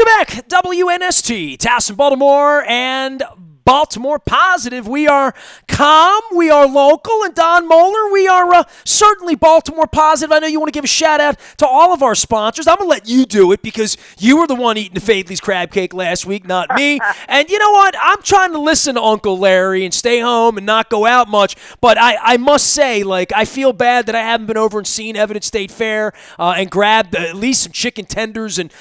back. WNST, Towson, Baltimore, and Baltimore Positive. We are calm, we are local, and Don Moeller, we are certainly Baltimore Positive. I know you want to give a shout out to all of our sponsors. I'm going to let you do it because you were the one eating the Fadley's crab cake last week, not me. And you know what? I'm trying to listen to Uncle Larry and stay home and not go out much, but I must say, I feel bad that I haven't been over and seen Evidence State Fair and grabbed at least some chicken tenders and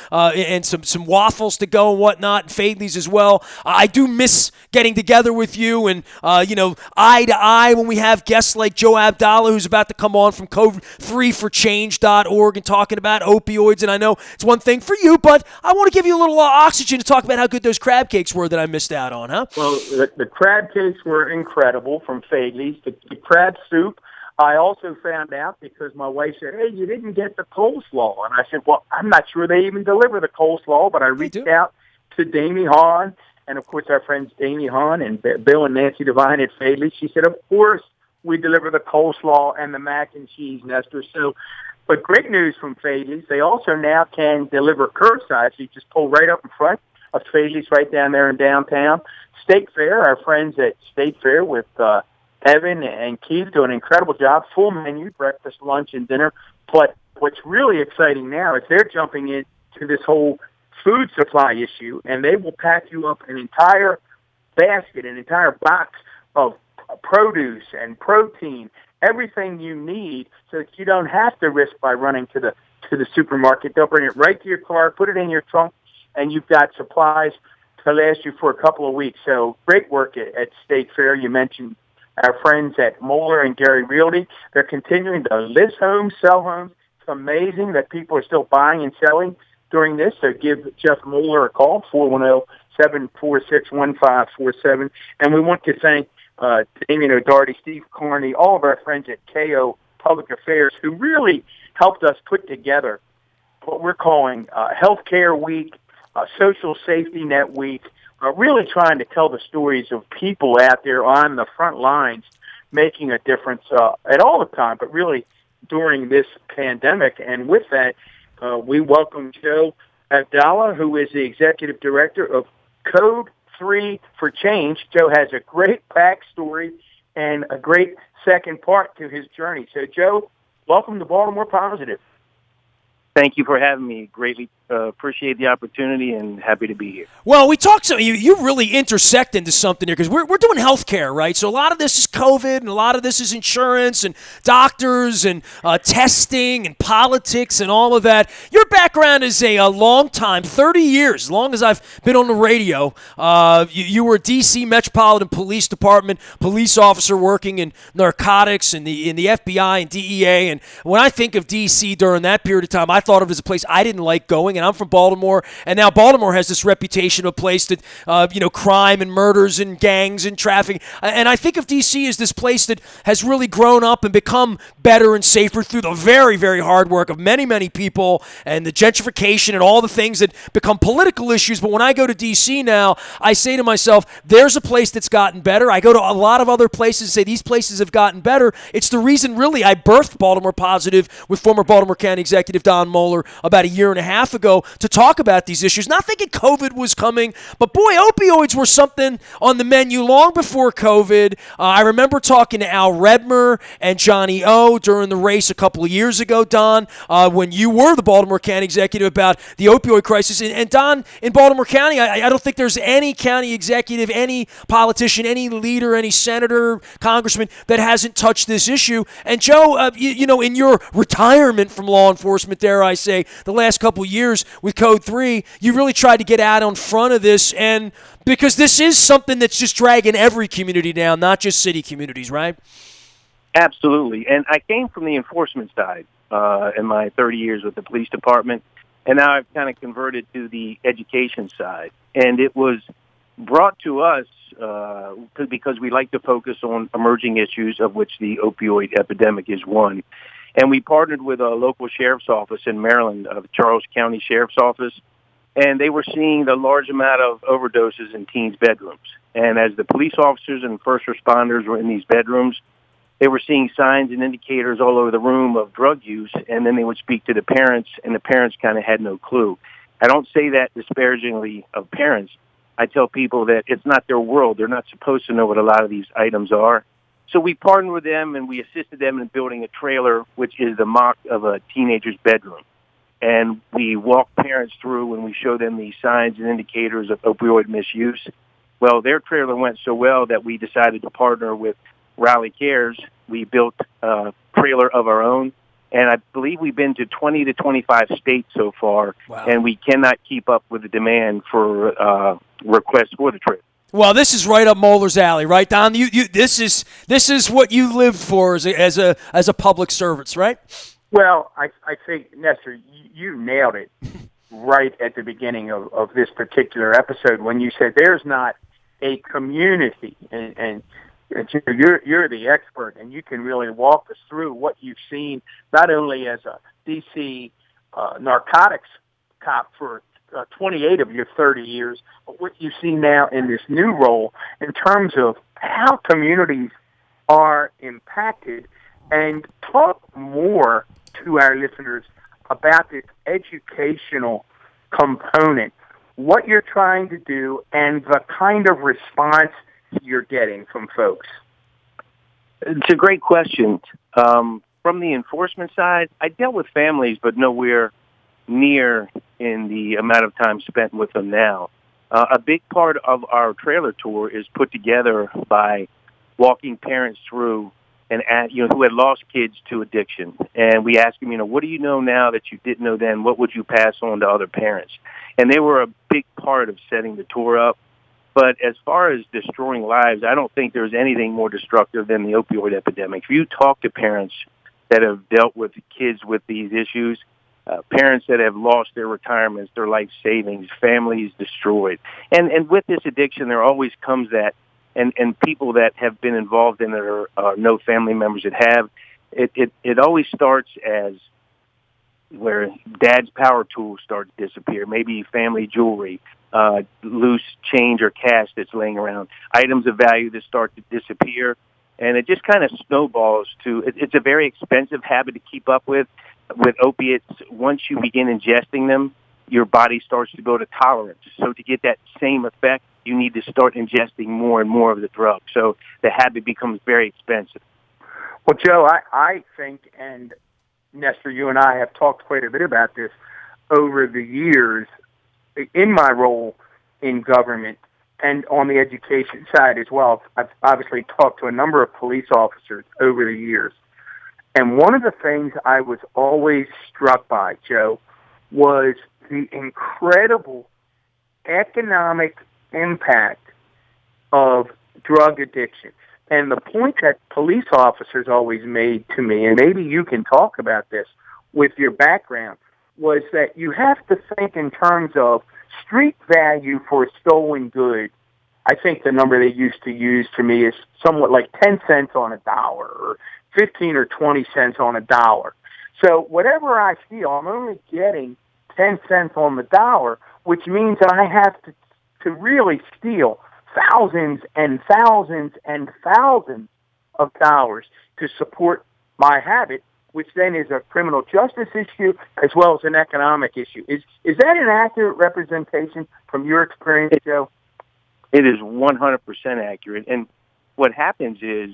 some waffles to go and whatnot, and Fadley's as well. I do miss getting together with you and, eye to eye when we have guests like Joe Abdalla, who's about to come on from code3forchange.org and talking about opioids. And I know it's one thing for you, but I want to give you a little oxygen to talk about how good those crab cakes were that I missed out on, huh? Well, the crab cakes were incredible from Fadley's. The crab soup, I also found out because my wife said, hey, you didn't get the coleslaw. And I said, well, I'm not sure they even deliver the coleslaw, but I reached out to Damie Hahn, and, of course, our friends Damie Hahn and Bill and Nancy Devine at Fadley. She said, of course, we deliver the coleslaw and the mac and cheese, Nestor. But great news from Fadley's. They also now can deliver curbside, so you just pull right up in front of Fadley's right down there in downtown. State Fair, our friends at State Fair with Evan and Keith do an incredible job. Full menu, breakfast, lunch, and dinner. But what's really exciting now is they're jumping into this whole food supply issue, and they will pack you up an entire basket, an entire box of produce and protein, everything you need, so that you don't have to risk by running to the supermarket. They'll bring it right to your car, put it in your trunk, and you've got supplies to last you for a couple of weeks. So great work at State Fair. You mentioned our friends at Moeller and Gary Realty. They're continuing to list homes, sell homes. It's amazing that people are still buying and selling during this, so give Jeff Moeller a call, 410-746-1547. And we want to thank Damien O'Doherty, Steve Carney, all of our friends at KO Public Affairs who really helped us put together what we're calling Healthcare Week, Social Safety Net Week, really trying to tell the stories of people out there on the front lines making a difference at all the time, but really during this pandemic. And with that, we welcome Joe Abdalla, who is the executive director of Code 3 for Change. Joe has a great backstory and a great second part to his journey. So, Joe, welcome to Baltimore Positive. Thank you for having me. Greatly appreciate the opportunity and happy to be here. Well, we talked. You really intersect into something here because we're doing healthcare, right? So a lot of this is COVID, and a lot of this is insurance and doctors and testing and politics and all of that. Your background is a long time, 30 years, as long as I've been on the radio. You were a D.C. Metropolitan Police Department police officer working in narcotics and in the FBI and DEA. And when I think of D.C. during that period of time, I thought of it as a place I didn't like going, and I'm from Baltimore, and now Baltimore has this reputation of a place that, crime and murders and gangs and trafficking, and I think of D.C. as this place that has really grown up and become better and safer through the very, very hard work of many, many people and the gentrification and all the things that become political issues. But when I go to D.C. now, I say to myself, there's a place that's gotten better. I go to a lot of other places and say these places have gotten better. It's the reason, really, I birthed Baltimore Positive with former Baltimore County Executive Don Moeller about a year and a half ago to talk about these issues. Not thinking COVID was coming, but boy, opioids were something on the menu long before COVID. I remember talking to Al Redmer and Johnny O during the race a couple of years ago, Don, when you were the Baltimore County Executive about the opioid crisis. And Don, in Baltimore County, I don't think there's any county executive, any politician, any leader, any senator, congressman that hasn't touched this issue. And Joe, in your retirement from law enforcement, dare I say, the last couple of years with Code 3, you really tried to get out in front of this, and because this is something that's just dragging every community down, not just city communities, right? Absolutely. And I came from the enforcement side in my 30 years with the police department, and now I've kind of converted to the education side. And it was brought to us because we like to focus on emerging issues, of which the opioid epidemic is one. And we partnered with a local sheriff's office in Maryland, Charles County Sheriff's Office, and they were seeing the large amount of overdoses in teens' bedrooms. And as the police officers and first responders were in these bedrooms, they were seeing signs and indicators all over the room of drug use, and then they would speak to the parents, and the parents kind of had no clue. I don't say that disparagingly of parents. I tell people that it's not their world. They're not supposed to know what a lot of these items are. So we partnered with them, and we assisted them in building a trailer, which is the mock of a teenager's bedroom. And we walk parents through and we show them the signs and indicators of opioid misuse. Well, their trailer went so well that we decided to partner with Rally Cares. We built a trailer of our own, and I believe we've been to 20 to 25 states so far, Wow. and we cannot keep up with the demand for requests for the trailer. Well, this is right up Moeller's alley, right, Don? This is what you lived for as a public servant, right? Well, I think, Nestor, you nailed it right at the beginning of this particular episode when you said there's not a community, and you're the expert, and you can really walk us through what you've seen, not only as a D.C. Narcotics cop for 28 of your 30 years, but what you see now in this new role in terms of how communities are impacted, and talk more to our listeners about this educational component, what you're trying to do, and the kind of response you're getting from folks. It's a great question. From the enforcement side, I dealt with families, but nowhere near in the amount of time spent with them now. A big part of our trailer tour is put together by walking parents through and who had lost kids to addiction, and we asked them, what do you know now that you didn't know then? What would you pass on to other parents? And they were a big part of setting the tour up. But as far as destroying lives, I don't think there's anything more destructive than the opioid epidemic. If you talk to parents that have dealt with kids with these issues, parents that have lost their retirements, their life savings, families destroyed. And with this addiction, there always comes that, and people that have been involved in it or no family members that have, it always starts as where dad's power tools start to disappear, maybe family jewelry, loose change or cash that's laying around, items of value that start to disappear, and it just kind of snowballs to, it's a very expensive habit to keep up with opiates. Once you begin ingesting them, your body starts to go to tolerance. So to get that same effect, you need to start ingesting more and more of the drug. So the habit becomes very expensive. Well, Joe, I think, and Nestor, you and I have talked quite a bit about this over the years in my role in government and on the education side as well. I've obviously talked to a number of police officers over the years. And one of the things I was always struck by, Joe, was the incredible economic impact of drug addiction. And the point that police officers always made to me, and maybe you can talk about this with your background, was that you have to think in terms of street value for a stolen good. I think the number they used to use to me is somewhat like 10 cents on a dollar or 15 or 20 cents on a dollar. So whatever I steal, I'm only getting 10 cents on the dollar, which means that I have to really steal thousands and thousands and thousands of dollars to support my habit, which then is a criminal justice issue as well as an economic issue. Is that an accurate representation from your experience, Joe? It is 100% accurate. And what happens is,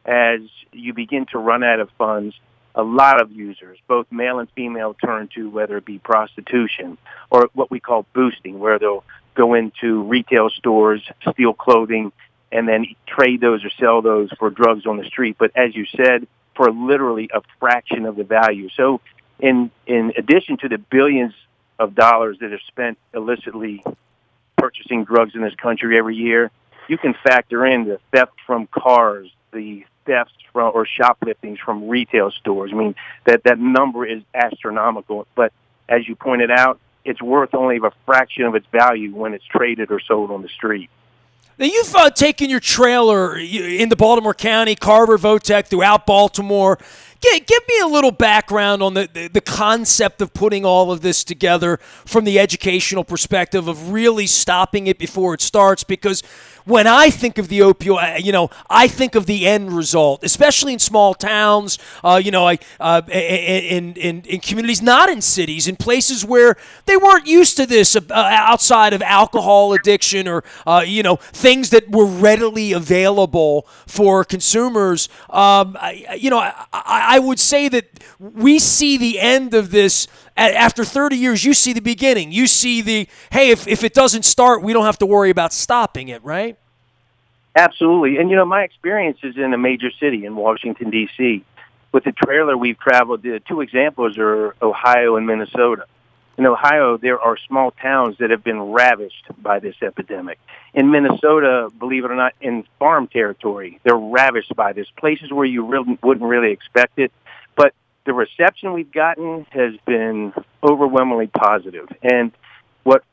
as you begin to run out of funds, a lot of users, both male and female, turn to whether it be prostitution or what we call boosting, where they'll go into retail stores, steal clothing, and then trade those or sell those for drugs on the street. But as you said, for literally a fraction of the value. So in addition to the billions of dollars that are spent illicitly purchasing drugs in this country every year, you can factor in the theft from cars, the thefts from or shopliftings from retail stores. I mean, that number is astronomical. But as you pointed out, it's worth only a fraction of its value when it's traded or sold on the street. Now, you've taken your trailer in the Baltimore County, Carver, Votech, throughout Baltimore. give me a little background on the concept of putting all of this together from the educational perspective of really stopping it before it starts, because when I think of the opioid, I think of the end result, especially in small towns, in communities, not in cities, in places where they weren't used to this outside of alcohol addiction or, things that were readily available for consumers. I would say that we see the end of this. After 30 years, you see the beginning. You see hey, if it doesn't start, we don't have to worry about stopping it, right? Absolutely. And, my experience is in a major city in Washington, D.C. With the trailer we've traveled, the two examples are Ohio and Minnesota. In Ohio, there are small towns that have been ravished by this epidemic. In Minnesota, believe it or not, in farm territory, they're ravished by this, places where you wouldn't really expect it. But the reception we've gotten has been overwhelmingly positive. And what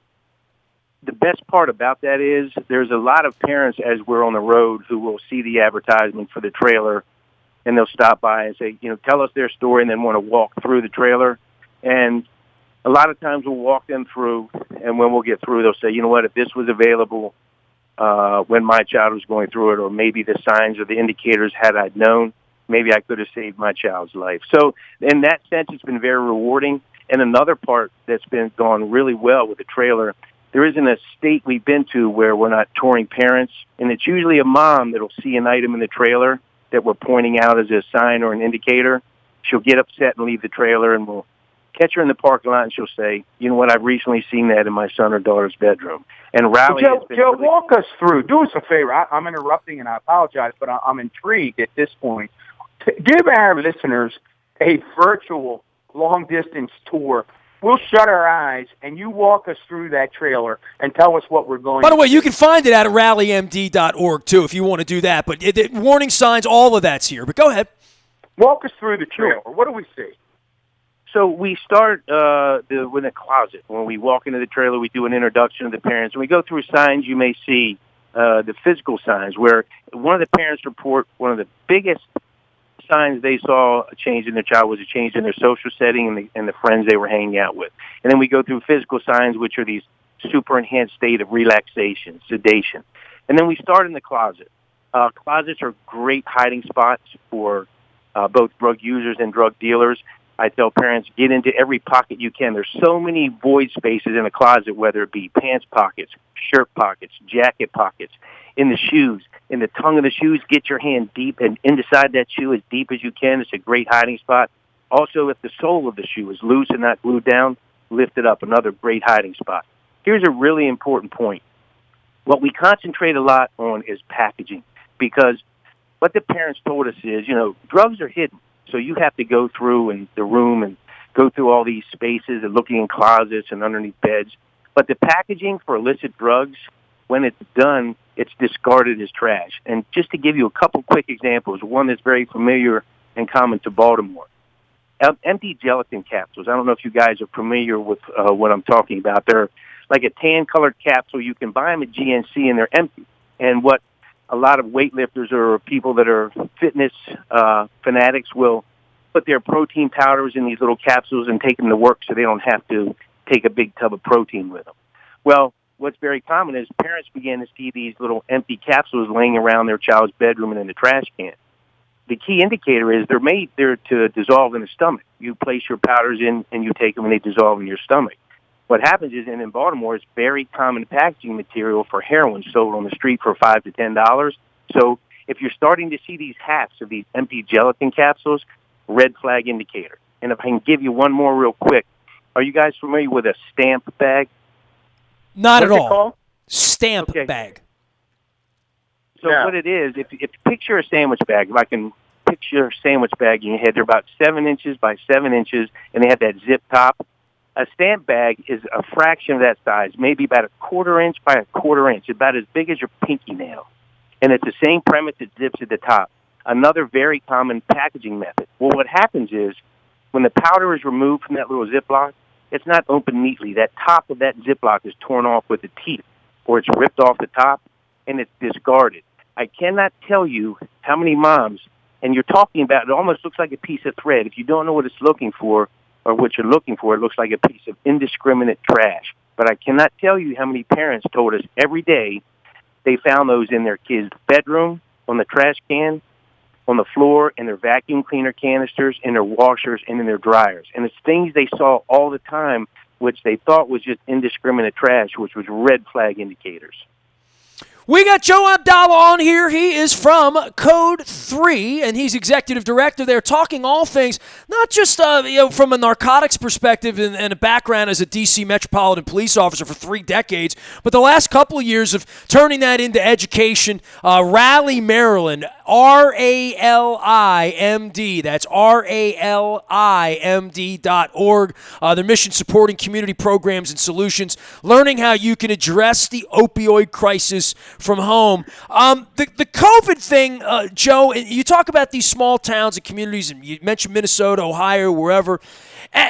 the best part about that is there's a lot of parents, as we're on the road, who will see the advertisement for the trailer, and they'll stop by and say, tell us their story, and then want to walk through the trailer. And a lot of times we'll walk them through, and when we'll get through, they'll say, you know what, if this was available when my child was going through it, or maybe the signs or the indicators had I known, maybe I could have saved my child's life. So in that sense, it's been very rewarding. And another part that's been gone really well with the trailer, there isn't a state we've been to where we're not touring parents, and it's usually a mom that'll see an item in the trailer that we're pointing out as a sign or an indicator. She'll get upset and leave the trailer, and we'll catch her in the parking lot, and she'll say, you know what, I've recently seen that in my son or daughter's bedroom. And rally Joe, walk us through. Do us a favor. I'm interrupting, and I apologize, but I'm intrigued at this point. Give our listeners a virtual long-distance tour. We'll shut our eyes, and you walk us through that trailer and tell us what we're going to do. By the way, you can find it at rallymd.org, too, if you want to do that. But warning signs, all of that's here. But go ahead. Walk us through the trailer. What do we see? So we start with a closet. When we walk into the trailer, we do an introduction to the parents. And we go through signs you may see, the physical signs, where one of the parents report one of the biggest signs they saw a change in their child was a change in their social setting and the friends they were hanging out with. And then we go through physical signs, which are these super enhanced state of relaxation, sedation. And then we start in the closet. Closets are great hiding spots for both drug users and drug dealers. I tell parents, get into every pocket you can. There's so many void spaces in a closet, whether it be pants pockets, shirt pockets, jacket pockets, in the shoes, in the tongue of the shoes. Get your hand deep and inside that shoe as deep as you can. It's a great hiding spot. Also, if the sole of the shoe is loose and not glued down, lift it up. Another great hiding spot. Here's a really important point. What we concentrate a lot on is packaging, because what the parents told us is, drugs are hidden. So you have to go through in the room and go through all these spaces and looking in closets and underneath beds. But the packaging for illicit drugs, when it's done, it's discarded as trash. And just to give you a couple quick examples, one that's very familiar and common to Baltimore. Empty gelatin capsules. I don't know if you guys are familiar with what I'm talking about. They're like a tan-colored capsule. You can buy them at GNC, and they're empty. And what a lot of weightlifters or people that are fitness fanatics will put their protein powders in these little capsules and take them to work so they don't have to take a big tub of protein with them. Well, what's very common is parents begin to see these little empty capsules laying around their child's bedroom and in the trash can. The key indicator is they're made there to dissolve in the stomach. You place your powders in and you take them and they dissolve in your stomach. What happens is, in Baltimore, it's very common packaging material for heroin sold on the street for $5 to $10. So if you're starting to see these hafts of these empty gelatin capsules, red flag indicator. And if I can give you one more real quick, are you guys familiar with a stamp bag? Not at all. What's it called? Stamp bag. So what it is, if you picture a sandwich bag, if I can picture a sandwich bag in your head, they're about 7 inches by 7 inches, and they have that zip top. A stamp bag is a fraction of that size, maybe about 1/4 inch by 1/4 inch, about as big as your pinky nail. And it's the same premise that zips at the top. Another very common packaging method. Well, what happens is when the powder is removed from that little Ziploc, it's not opened neatly. That top of that Ziploc is torn off with the teeth, or it's ripped off the top, and it's discarded. I cannot tell you how many moms And you're talking about, it almost looks like a piece of thread. If you don't know what it's looking for or what you're looking for, it looks like a piece of indiscriminate trash. But I cannot tell you how many parents told us every day they found those in their kids' bedroom, on the trash can, on the floor, in their vacuum cleaner canisters, in their washers, and in their dryers. And it's things they saw all the time, which they thought was just indiscriminate trash, which was red flag indicators. We got Joe Abdalla on here. He is from Code 3, and he's executive director there, talking all things, not just from a narcotics perspective and a background as a D.C. Metropolitan Police officer for 3 decades, but the last couple of years of turning that into education. Rally, Maryland, RALIMD. That's RALIMD.org. Their mission supporting community programs and solutions, learning how you can address the opioid crisis from home. The COVID thing, Joe, you talk about these small towns and communities, and you mentioned Minnesota, Ohio, wherever.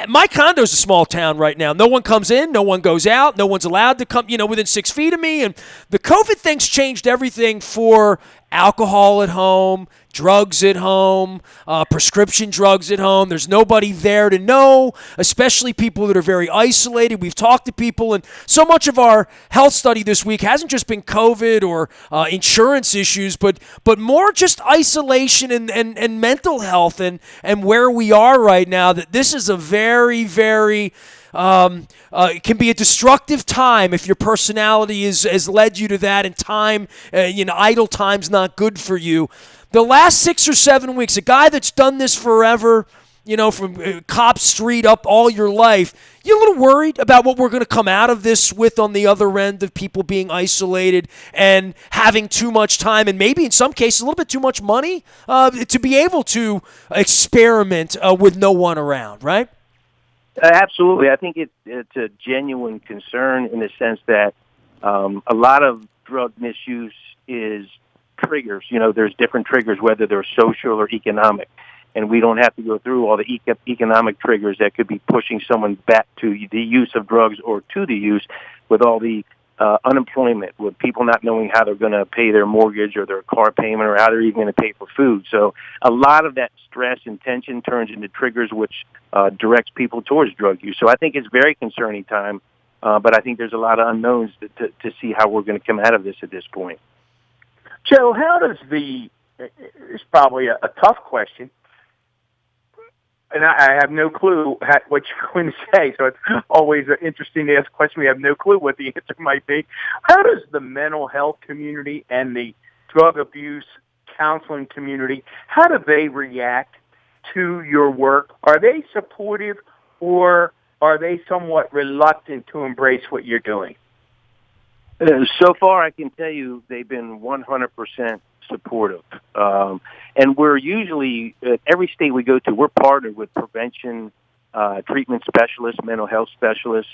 My condo's a small town right now. No one comes in, no one goes out, no one's allowed to come, within 6 feet of me. And the COVID thing's changed everything for alcohol at home, drugs at home, prescription drugs at home. There's nobody there to know, especially people that are very isolated. We've talked to people, and so much of our health study this week hasn't just been COVID or insurance issues, but more just isolation and mental health and where we are right now, that this is a very, very it can be a destructive time if your personality has led you to that, and time, idle time's not good for you. The last 6 or 7 weeks, a guy that's done this forever, from Cop Street up all your life, you're a little worried about what we're going to come out of this with on the other end of people being isolated and having too much time, and maybe in some cases a little bit too much money to be able to experiment with no one around, right? Absolutely. I think it's a genuine concern in the sense that a lot of drug misuse is triggers. There's different triggers, whether they're social or economic. And we don't have to go through all the economic triggers that could be pushing someone back to the use of drugs or to the use, with all the unemployment, with people not knowing how they're going to pay their mortgage or their car payment, or how they're even going to pay for food. So a lot of that stress and tension turns into triggers which directs people towards drug use. So I think it's very concerning time, but I think there's a lot of unknowns to see how we're going to come out of this at this point. Joe, how does it's probably a tough question, and I have no clue what you're going to say, so it's always interesting to ask a question. We have no clue what the answer might be. How does the mental health community and the drug abuse counseling community, how do they react to your work? Are they supportive, or are they somewhat reluctant to embrace what you're doing? So far, I can tell you they've been 100% supportive. And we're usually, every state we go to, we're partnered with prevention treatment specialists, mental health specialists.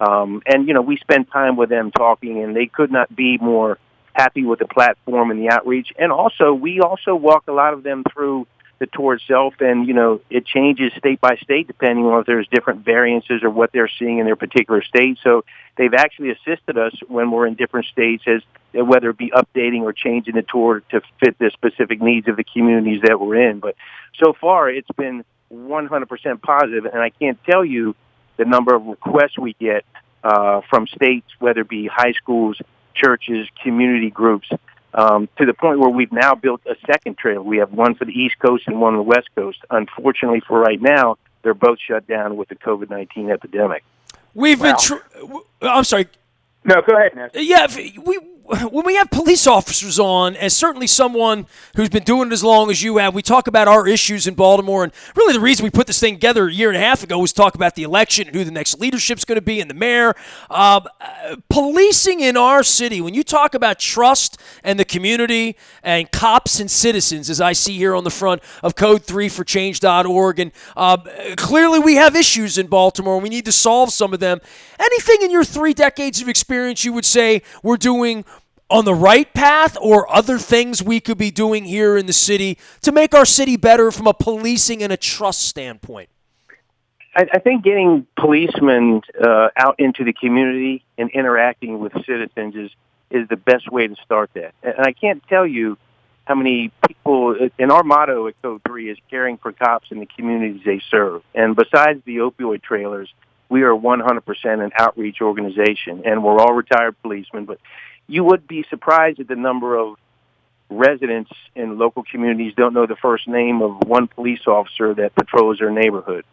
And, we spend time with them talking, and they could not be more happy with the platform and the outreach. And also, we also walk a lot of them through the tour itself, and, it changes state by state depending on if there's different variances or what they're seeing in their particular state. So they've actually assisted us when we're in different states, as whether it be updating or changing the tour to fit the specific needs of the communities that we're in. But so far, it's been 100% positive, and I can't tell you the number of requests we get from states, whether it be high schools, churches, community groups, to the point where we've now built a second trail. We have one for the East Coast and one on the West Coast. Unfortunately, for right now, they're both shut down with the COVID-19 epidemic. We've been. I'm sorry. No, go ahead, Ness. Yeah, when we have police officers on, as certainly someone who's been doing it as long as you have, we talk about our issues in Baltimore. And really the reason we put this thing together a year and a half ago was talk about the election and who the next leadership's going to be and the mayor. Policing in our city, when you talk about trust and the community and cops and citizens, as I see here on the front of Code3forchange.org, and clearly we have issues in Baltimore and we need to solve some of them. Anything in your 3 decades of experience you would say we're doing on the right path, or other things we could be doing here in the city to make our city better from a policing and a trust standpoint? I think getting policemen out into the community and interacting with citizens is the best way to start that. And I can't tell you how many people, and our motto at Code 3 is caring for cops in the communities they serve. And besides the opioid trailers, we are 100% an outreach organization, and we're all retired policemen. But you would be surprised at the number of residents in local communities don't know the first name of one police officer that patrols their neighborhood.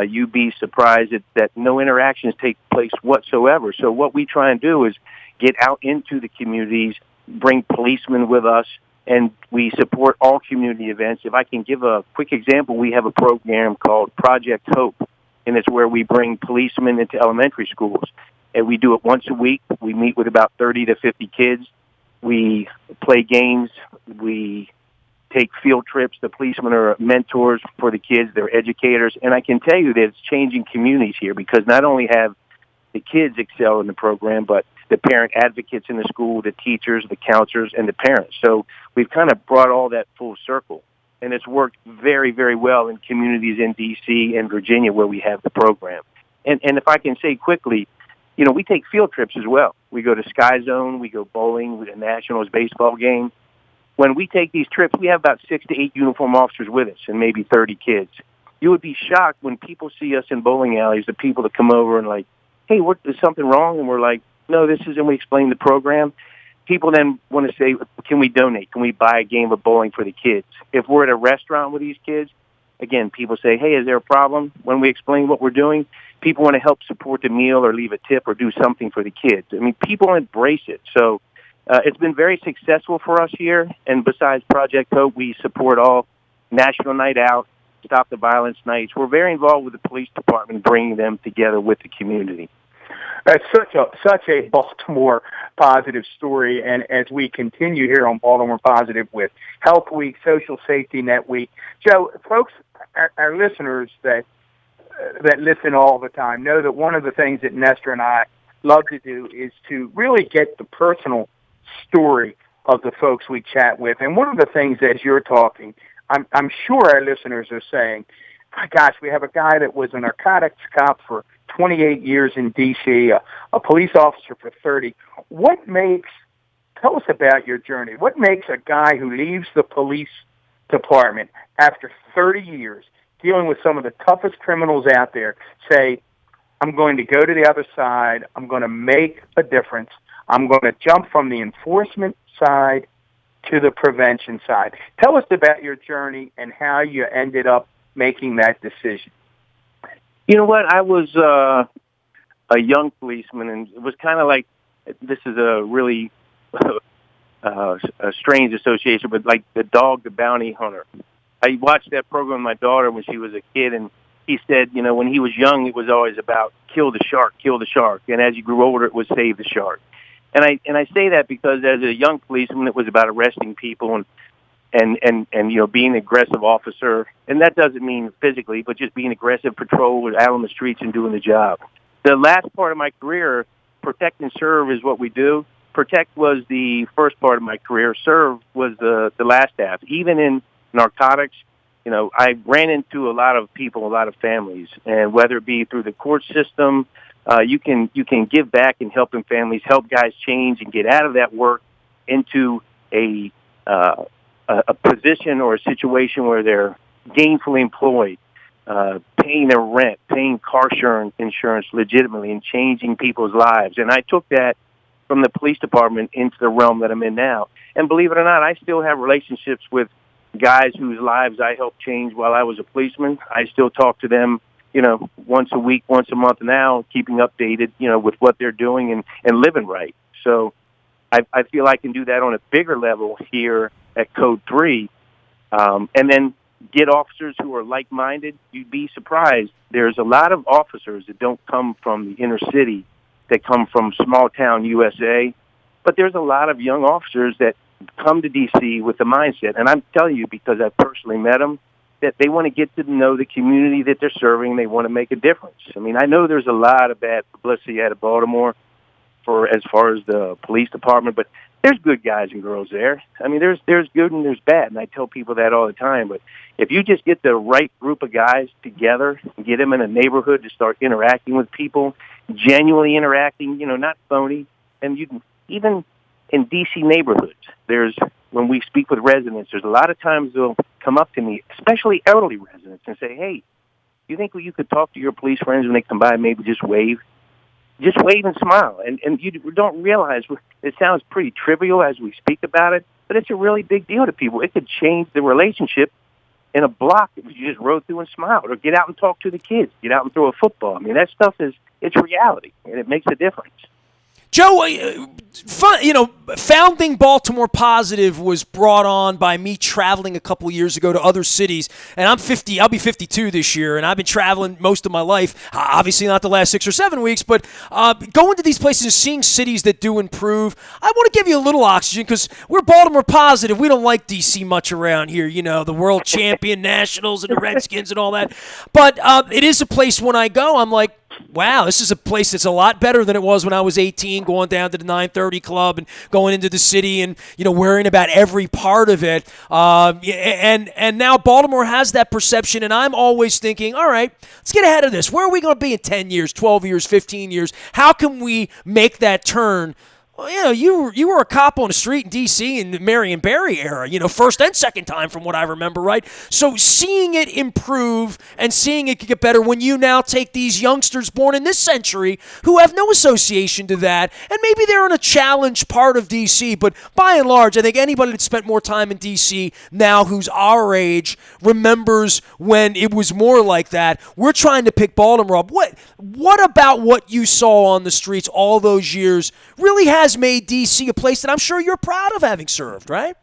You'd be surprised that no interactions take place whatsoever. So what we try and do is get out into the communities, bring policemen with us, and we support all community events. If I can give a quick example, we have a program called Project Hope, and it's where we bring policemen into elementary schools. And we do it once a week. We meet with about 30 to 50 kids. We play games. We take field trips. The policemen are mentors for the kids. They're educators. And I can tell you that it's changing communities here, because not only have the kids excel in the program, but the parent advocates in the school, the teachers, the counselors, and the parents. So we've kind of brought all that full circle. And it's worked very, very well in communities in D.C. and Virginia where we have the program. And if I can say quickly, you know, we take field trips as well. We go to Sky Zone, we go bowling, we go to Nationals baseball game. When we take these trips, we have about 6 to 8 uniform officers with us and maybe 30 kids. You would be shocked when people see us in bowling alleys, the people that come over and like, hey, is something wrong? And we're like, no, this isn't. We explain the program. People then want to say, can we donate? Can we buy a game of bowling for the kids? If we're at a restaurant with these kids, again, people say, hey, is there a problem? When we explain what we're doing, people want to help support the meal or leave a tip or do something for the kids. I mean, people embrace it. So it's been very successful for us here. And besides Project Hope, we support all National Night Out, Stop the Violence nights. We're very involved with the police department, bringing them together with the community. That's such a Baltimore positive story, and as we continue here on Baltimore Positive with Health Week, Social Safety Net Week, Joe, folks, our listeners that listen all the time know that one of the things that Nestor and I love to do is to really get the personal story of the folks we chat with. And one of the things as you're talking, I'm sure our listeners are saying, my gosh, we have a guy that was a narcotics cop for 28 years in D.C., a police officer for 30. Tell us about your journey. What makes a guy who leaves the police department after 30 years dealing with some of the toughest criminals out there say, I'm going to go to the other side, I'm going to make a difference, I'm going to jump from the enforcement side to the prevention side? Tell us about your journey and how you ended up making that decision. You know what? I was a young policeman, and it was kind of like, this is a really a strange association, but like the dog, the bounty hunter. I watched that program with my daughter when she was a kid, and he said, you know, when he was young, it was always about kill the shark, and as you grew older, it was save the shark. And I say that because as a young policeman, it was about arresting people and you know, being an aggressive officer, and that doesn't mean physically, but just being aggressive, patrol, out on the streets and doing the job. The last part of my career, protect and serve is what we do. Protect was the first part of my career. Serve was the last half. Even in narcotics, you know, I ran into a lot of people, a lot of families, and whether it be through the court system, you can give back and helping families, help guys change and get out of that work into a position or a situation where they're gainfully employed, paying their rent, paying car insurance legitimately, and changing people's lives. And I took that from the police department into the realm that I'm in now. And believe it or not, I still have relationships with guys whose lives I helped change while I was a policeman. I still talk to them, you know, once a week, once a month now, keeping updated, you know, with what they're doing and living right. So I feel I can do that on a bigger level here at Code 3, and then get officers who are like-minded. You'd be surprised. There's a lot of officers that don't come from the inner city, that come from small-town USA, but there's a lot of young officers that come to D.C. with the mindset, and I'm telling you because I've personally met them, that they want to get to know the community that they're serving. They want to make a difference. I mean, I know there's a lot of bad publicity out of Baltimore for as far as the police department, but there's good guys and girls there. I mean, there's good and there's bad, and I tell people that all the time. But if you just get the right group of guys together and get them in a neighborhood to start interacting with people, genuinely interacting, you know, not phony, and you can, even in D.C. neighborhoods, there's when we speak with residents, there's a lot of times they'll come up to me, especially elderly residents, and say, hey, you think you could talk to your police friends when they come by and maybe just wave? Just wave and smile. And you don't realize, it sounds pretty trivial as we speak about it, but it's a really big deal to people. It could change the relationship in a block if you just rode through and smiled, or get out and talk to the kids, get out and throw a football. I mean, that stuff it's reality, and it makes a difference. Joe, founding Baltimore Positive was brought on by me traveling a couple years ago to other cities, and I'm 50. I'll be 52 this year, and I've been traveling most of my life. Obviously, not the last 6 or 7 weeks, but going to these places and seeing cities that do improve. I want to give you a little oxygen because we're Baltimore Positive. We don't like D.C. much around here. The world champion Nationals and the Redskins and all that. But it is a place when I go, I'm like, wow, this is a place that's a lot better than it was when I was 18, going down to the 930 Club and going into the city and, worrying about every part of it. And now Baltimore has that perception, and I'm always thinking, all right, let's get ahead of this. Where are we going to be in 10 years, 12 years, 15 years? How can we make that turn? Well, you were a cop on the street in D.C. in the Marion Barry era, first and second time from what I remember, right? So seeing it improve and seeing it get better when you now take these youngsters born in this century who have no association to that, and maybe they're in a challenged part of D.C., but by and large, I think anybody that spent more time in D.C. now who's our age remembers when it was more like that. We're trying to pick Baltimore up. What about what you saw on the streets all those years really has made D.C. a place that I'm sure you're proud of having served, right?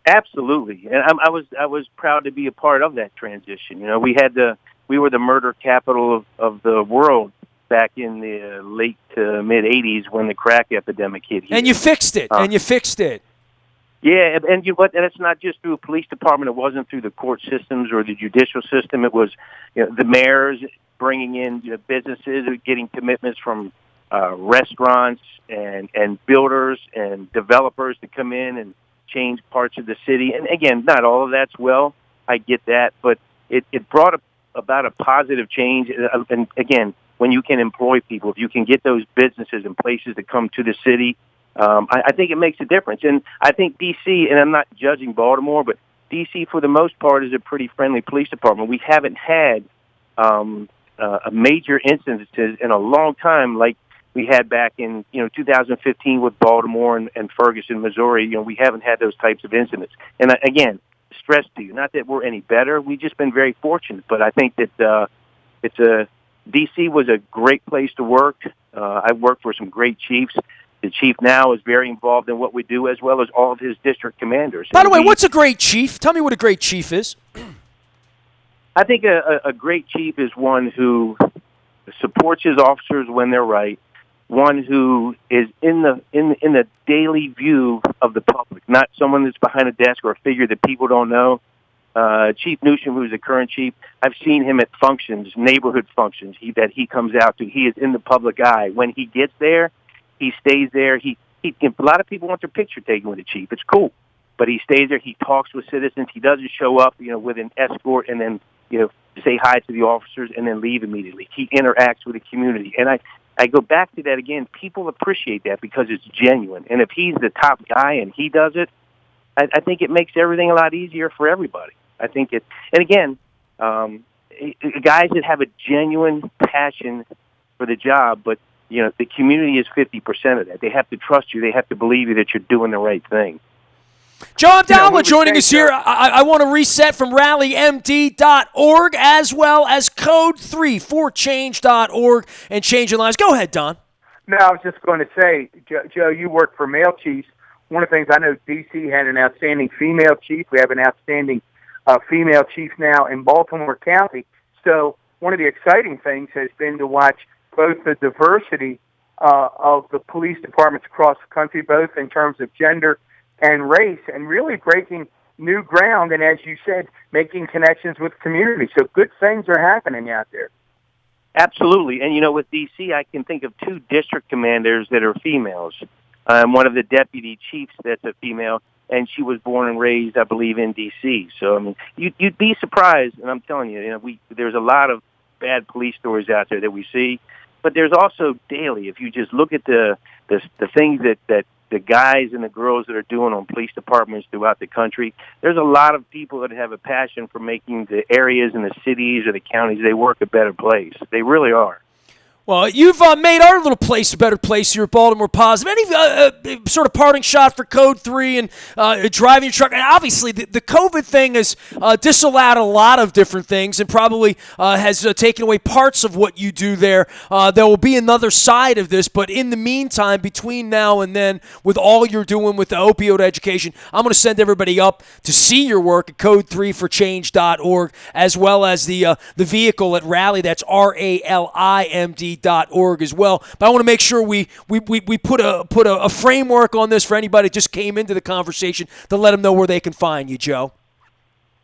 Absolutely, and I was proud to be a part of that transition. We were the murder capital of the world back in the late to mid '80s when the crack epidemic hit here. And you fixed it. Yeah, and and it's not just through a police department. It wasn't through the court systems or the judicial system. It was the mayors bringing in businesses, getting commitments from restaurants and builders and developers to come in and change parts of the city. And again, not all of that's well. I get that, but it brought about a positive change. And again, when you can employ people, if you can get those businesses and places to come to the city, I think it makes a difference. And I think D.C., and I'm not judging Baltimore, but D.C. for the most part is a pretty friendly police department. We haven't had a major instances in a long time like we had back in 2015 with Baltimore and Ferguson, Missouri. We haven't had those types of incidents. And again, stress to you, not that we're any better. We've just been very fortunate. But I think that D.C. was a great place to work. I've worked for some great chiefs. The chief now is very involved in what we do, as well as all of his district commanders. By the way, what's a great chief? Tell me what a great chief is. I think a great chief is one who supports his officers when they're right, one who is in the daily view of the public, not someone that's behind a desk or a figure that people don't know. Chief Newsham, who's the current chief, I've seen him at functions, neighborhood functions that he comes out to. He is in the public eye. When he gets there, he stays there. A lot of people want their picture taken with the chief. It's cool, but he stays there. He talks with citizens. He doesn't show up, with an escort and then say hi to the officers and then leave immediately. He interacts with the community, and I go back to that again. People appreciate that because it's genuine. And if he's the top guy and he does it, I think it makes everything a lot easier for everybody. I think it, and again, guys that have a genuine passion for the job, but the community is 50% of that. They have to trust you. They have to believe you that you're doing the right thing. Joe Abdalla joining us here. I want to reset from rallymd.org as well as code3forchange.org and changing lives. Go ahead, Don. No, I was just going to say, Joe, you work for male chiefs. One of the things I know, D.C. had an outstanding female chief. We have an outstanding female chief now in Baltimore County. So one of the exciting things has been to watch both the diversity of the police departments across the country, both in terms of gender and race, and really breaking new ground, and as you said, making connections with communities. So good things are happening out there. Absolutely. And, with D.C., I can think of 2 district commanders that are females. One of the deputy chiefs that's a female, and she was born and raised, I believe, in D.C. So, I mean, you'd be surprised, and I'm telling you, there's a lot of bad police stories out there that we see, but there's also daily, if you just look at the things that the guys and the girls that are doing on police departments throughout the country. There's a lot of people that have a passion for making the areas and the cities or the counties they work a better place. They really are. Well, you've made our little place a better place here at Baltimore Positive. Any sort of parting shot for Code 3 and driving your truck? And obviously, the COVID thing has disallowed a lot of different things and probably has taken away parts of what you do there. There will be another side of this, but in the meantime, between now and then, with all you're doing with the opioid education, I'm going to send everybody up to see your work at code3forchange.org, as well as the vehicle at Rally. That's RALIMD.org as well. But I want to make sure we put a framework on this for anybody that just came into the conversation to let them know where they can find you, Joe.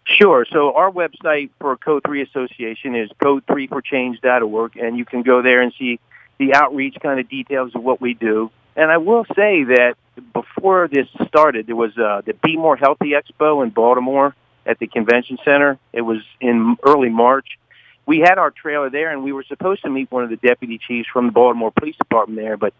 Sure. So our website for Code 3 Association is code3forchange.org, and you can go there and see the outreach kind of details of what we do. And I will say that before this started, there was the Be More Healthy Expo in Baltimore at the Convention Center. It was in early March. We had our trailer there, and we were supposed to meet one of the deputy chiefs from the Baltimore Police Department there, but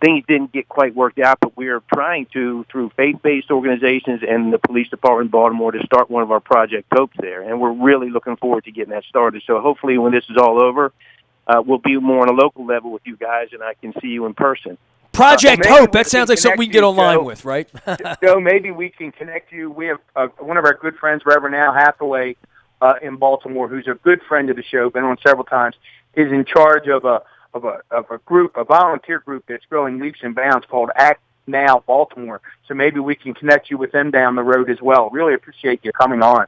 things didn't get quite worked out. But we are trying to, through faith-based organizations and the Police Department in Baltimore, to start one of our Project Hopes there, and we're really looking forward to getting that started. So hopefully when this is all over, we'll be more on a local level with you guys, and I can see you in person. Project Hope, that sounds like something we can get online with, right? Joe, maybe we can connect you. We have one of our good friends, Reverend Al Hathaway, in Baltimore, who's a good friend of the show, been on several times, is in charge of a group, a volunteer group that's growing leaps and bounds called Act Now Baltimore. So maybe we can connect you with them down the road as well. Really appreciate you coming on.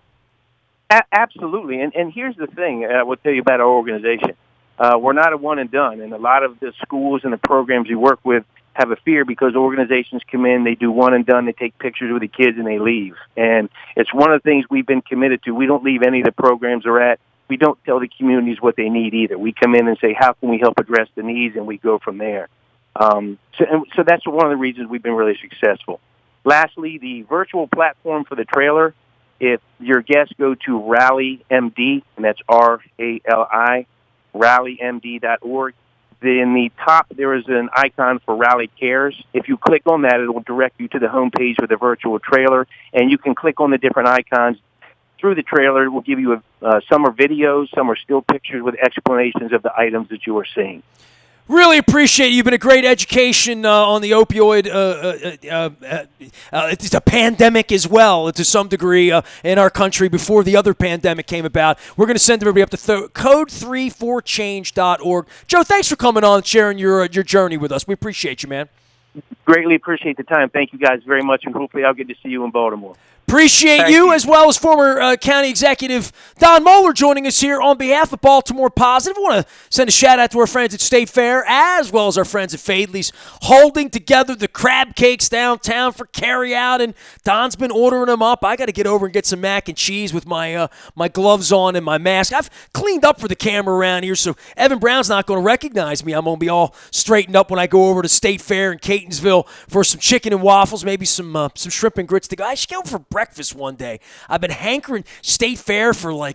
Absolutely. And here's the thing I will tell you about our organization. We're not a one and done, and a lot of the schools and the programs we work with have a fear because organizations come in, they do one and done, they take pictures with the kids, and they leave. And it's one of the things we've been committed to. We don't leave any of the programs we're at. We don't tell the communities what they need either. We come in and say, how can we help address the needs, and we go from there. So that's one of the reasons we've been really successful. Lastly, the virtual platform for the trailer, if your guests go to RallyMD, and that's RALI, rallymd.org, in the top, there is an icon for Rally Cares. If you click on that, it will direct you to the homepage with the virtual trailer, and you can click on the different icons through the trailer. It will give you some are videos, some are still pictures with explanations of the items that you are seeing. Really appreciate it. You've been a great education on the opioid. It's a pandemic as well, to some degree, in our country before the other pandemic came about. We're going to send everybody up to code3forchange.org. Joe, thanks for coming on and sharing your journey with us. We appreciate you, man. Greatly appreciate the time. Thank you guys very much, and hopefully I'll get to see you in Baltimore. Appreciate you, as well as former County Executive Don Moeller joining us here on behalf of Baltimore Positive. I want to send a shout-out to our friends at State Fair, as well as our friends at Fadley's, holding together the crab cakes downtown for carry-out, and Don's been ordering them up. I got to get over and get some mac and cheese with my my gloves on and my mask. I've cleaned up for the camera around here, so Evan Brown's not going to recognize me. I'm going to be all straightened up when I go over to State Fair in Catonsville for some chicken and waffles, maybe some shrimp and grits to go. I should go for breakfast one day. I've been hankering State Fair for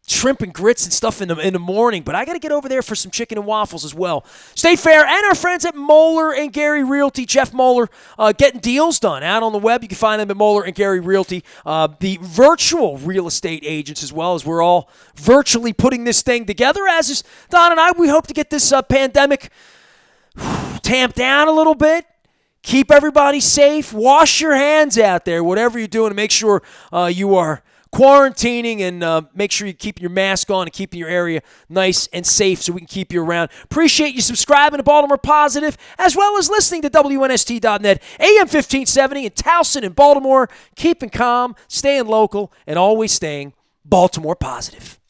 shrimp and grits and stuff in the morning, but I got to get over there for some chicken and waffles as well. State Fair and our friends at Moeller and Gary Realty, Jeff Moeller, getting deals done out on the web. You can find them at Moeller and Gary Realty, the virtual real estate agents as well, as we're all virtually putting this thing together. As is Don and I, we hope to get this pandemic tamped down a little bit. Keep everybody safe. Wash your hands out there, whatever you're doing, to make sure you are quarantining, and make sure you're keeping your mask on and keeping your area nice and safe so we can keep you around. Appreciate you subscribing to Baltimore Positive, as well as listening to WNST.net, AM 1570 in Towson and Baltimore. Keeping calm, staying local, and always staying Baltimore Positive.